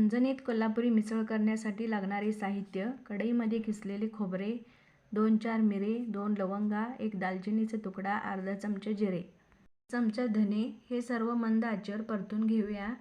झणझणीत कोल्हापुरी मिसळ करण्यासाठी लागणारे साहित्य: कढईमध्ये किसलेले खोबरे, 2-4 मिरे, 2 लवंगा, 1 दालचिनीचा तुकडा, अर्धा चमचा जिरे, चमचा धने. हे सर्व मंद आचेवर परतून घेऊया.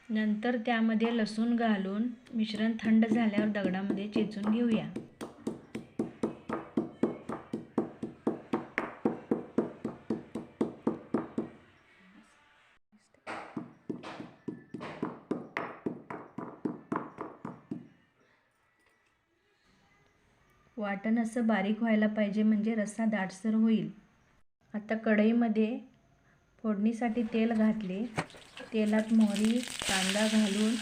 नंतर त्यामध्ये लसूण घालून मिश्रण थंड झाल्यावर दगडामध्ये चेचून घेऊया. वाटण असं बारीक व्हायला पाहिजे, म्हणजे रस्सा दाटसर होईल. आता कढईमध्ये फोडणीसाठी तेल घातले. तेलात मोहरी, कांदा घालून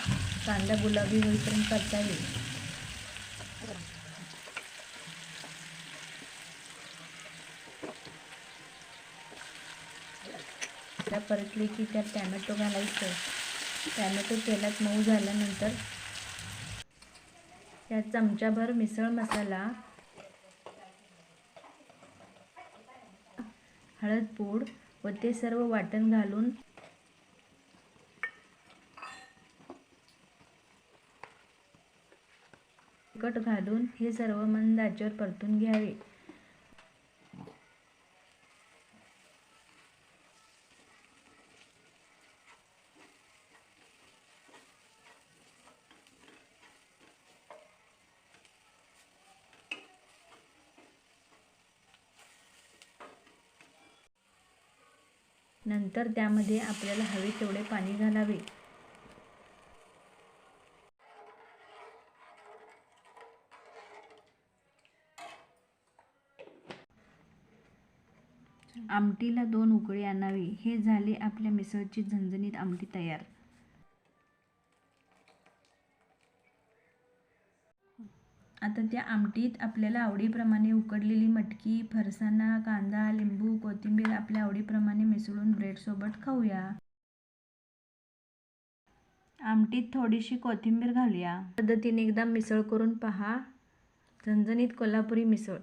कांदा गुलाबी होईपर्यंत परतावे. परतले की त्यात टॅमॅटो घालायचं. टॅमॅटो तेलात मऊ झाल्यानंतर त्यात चमचाभर मिसळ मसाला, हळद पूड व ते सर्व वाटण घालून तिखट घालून हे सर्व मंद आचेवर परतून घ्यावे. नंतर त्यामध्ये आपल्याला हवे तेवढे पाणी घालावे. आमटीला 2 उकळी आणावी. हे झाले आपल्या मिसळची झणझणीत आमटी तयार. आता त्या आमटीत आपल्याला आवडीप्रमाणे उकडलेली मटकी, फरसाणा, कांदा, लिंबू, कोथिंबीर आपल्या आवडीप्रमाणे मिसळून ब्रेडसोबत खाऊया. आमटीत थोडीशी कोथिंबीर घालूया. पद्धतीने एकदा मिसळ करून पहा. झणझणीत कोल्हापुरी मिसळ.